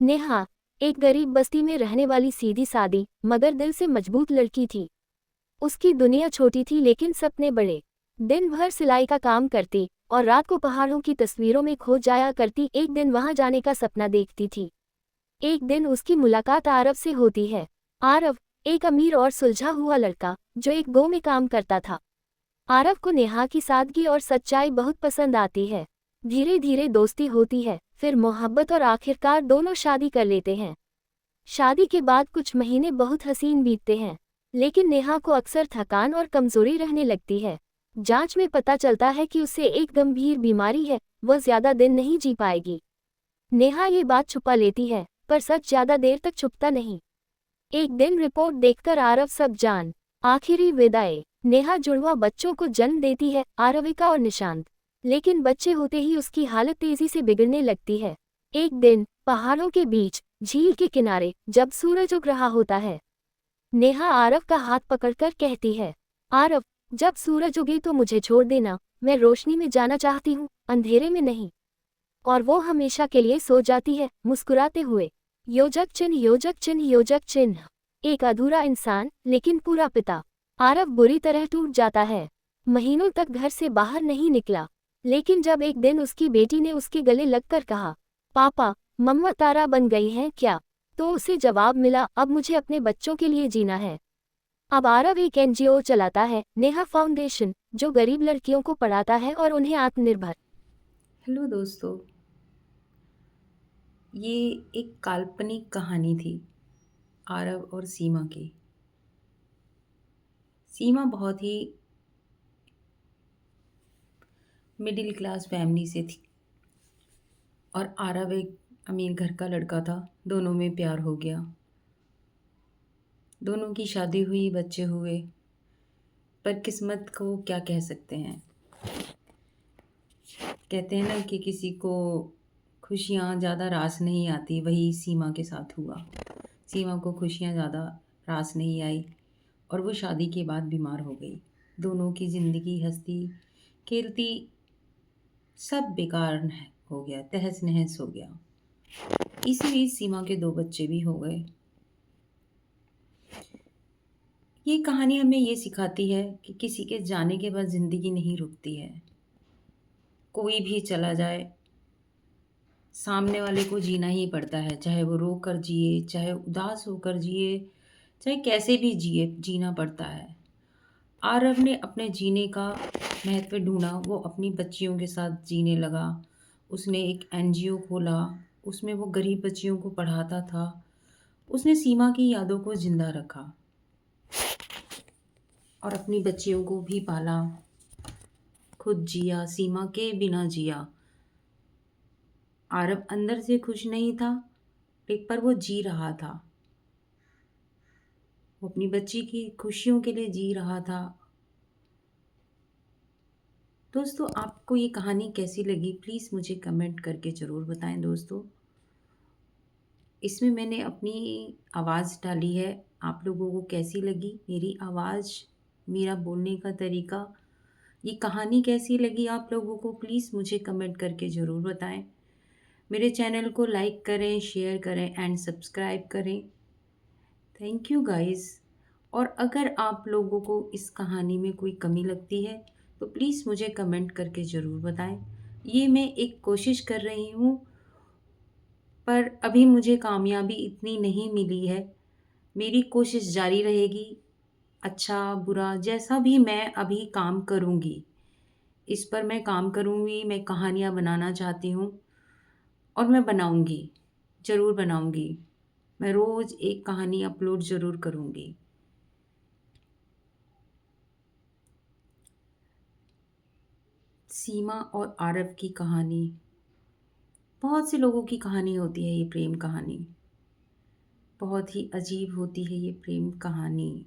नेहा एक गरीब बस्ती में रहने वाली सीधी सादी मगर दिल से मजबूत लड़की थी। उसकी दुनिया छोटी थी लेकिन सपने बड़े। दिन भर सिलाई का काम करती और रात को पहाड़ों की तस्वीरों में खो जाया करती। एक दिन वहां जाने का सपना देखती थी। एक दिन उसकी मुलाकात आरव से होती है। आरव एक अमीर और सुलझा हुआ लड़का जो एक गांव में काम करता था। आरव को नेहा की सादगी और सच्चाई बहुत पसंद आती है। धीरे धीरे दोस्ती होती है, फिर मोहब्बत और आखिरकार दोनों शादी कर लेते हैं। शादी के बाद कुछ महीने बहुत हसीन बीतते हैं, लेकिन नेहा को अक्सर थकान और कमजोरी रहने लगती है। जांच में पता चलता है कि उसे एक गंभीर बीमारी है, वह ज्यादा दिन नहीं जी पाएगी। नेहा ये बात छुपा लेती है, पर सच ज्यादा देर तक छुपता नहीं। एक दिन रिपोर्ट देखकर आरव सब जान। आखिरी विदाई। नेहा जुड़वा बच्चों को जन्म देती है, आरविका और निशांत। लेकिन बच्चे होते ही उसकी हालत तेजी से बिगड़ने लगती है। एक दिन पहाड़ों के बीच झील के किनारे जब सूरज उग रहा होता है, नेहा आरव का हाथ पकड़कर कहती है, आरव, जब सूरज उगे तो मुझे छोड़ देना। मैं रोशनी में जाना चाहती हूँ, अंधेरे में नहीं। और वो हमेशा के लिए सो जाती है, मुस्कुराते हुए। योजक चिन्ह, योजक चिन्ह, योजक चिन्ह। एक अधूरा इंसान लेकिन पूरा पिता। आरव बुरी तरह टूट जाता है। महीनों तक घर से बाहर नहीं निकला। लेकिन जब एक दिन उसकी बेटी ने उसके गले लगकर कहा, पापा, मम्मा तारा बन गई हैं क्या, तो उसे जवाब मिला, अब मुझे अपने बच्चों के लिए जीना है। अब आरव एक एनजीओ चलाता है, नेहा फाउंडेशन, जो गरीब लड़कियों को पढ़ाता है और उन्हें आत्मनिर्भर। हेलो दोस्तों। ये एक काल्पनिक कहानी थी आरव और सीमा की। सीमा बहुत ही मिडिल क्लास फैमिली से थी और आरव एक अमीर घर का लड़का था। दोनों में प्यार हो गया, दोनों की शादी हुई, बच्चे हुए। पर किस्मत को क्या कह सकते हैं। कहते हैं ना कि किसी को खुशियाँ ज़्यादा रास नहीं आती, वही सीमा के साथ हुआ। सीमा को खुशियाँ ज़्यादा रास नहीं आई और वो शादी के बाद बीमार हो गई। दोनों की ज़िंदगी हँसती खेलती सब बेकार हो गया, तहस नहस हो गया। इसी बीच सीमा के दो बच्चे भी हो गए। ये कहानी हमें ये सिखाती है कि किसी के जाने के बाद ज़िंदगी नहीं रुकती है। कोई भी चला जाए, सामने वाले को जीना ही पड़ता है, चाहे वो रो कर जिए, चाहे उदास होकर जिए, चाहे कैसे भी जिए, जीना पड़ता है। आरव ने अपने जीने का महत्व ढूंढा। वो अपनी बच्चियों के साथ जीने लगा। उसने एक एनजीओ खोला, उसमें वो गरीब बच्चियों को पढ़ाता था। उसने सीमा की यादों को जिंदा रखा और अपनी बच्चियों को भी पाला। खुद जिया, सीमा के बिना जिया। आरव अंदर से खुश नहीं था, पर वो जी रहा था। वो अपनी बच्ची की खुशियों के लिए जी रहा था। दोस्तों, आपको ये कहानी कैसी लगी प्लीज़ मुझे कमेंट करके ज़रूर बताएं दोस्तों। इसमें मैंने अपनी आवाज़ डाली है। आप लोगों को कैसी लगी मेरी आवाज़, मेरा बोलने का तरीका, ये कहानी कैसी लगी आप लोगों को प्लीज़ मुझे कमेंट करके ज़रूर बताएं। मेरे चैनल को लाइक करें, शेयर करें एंड सब्सक्राइब करें। Thank you guys. और अगर आप लोगों को इस कहानी में कोई कमी लगती है तो प्लीज़ मुझे कमेंट करके ज़रूर बताएं। ये मैं एक कोशिश कर रही हूँ, पर अभी मुझे कामयाबी इतनी नहीं मिली है। मेरी कोशिश जारी रहेगी। अच्छा बुरा जैसा भी मैं अभी काम करूँगी, इस पर मैं काम करूँगी। मैं कहानियाँ बनाना चाहती हूँ और मैं बनाऊँगी, ज़रूर बनाऊँगी। मैं रोज़ एक कहानी अपलोड ज़रूर करूँगी। सीमा और आरव की कहानी, बहुत से लोगों की कहानी होती है। ये प्रेम कहानी बहुत ही अजीब होती है। ये प्रेम कहानी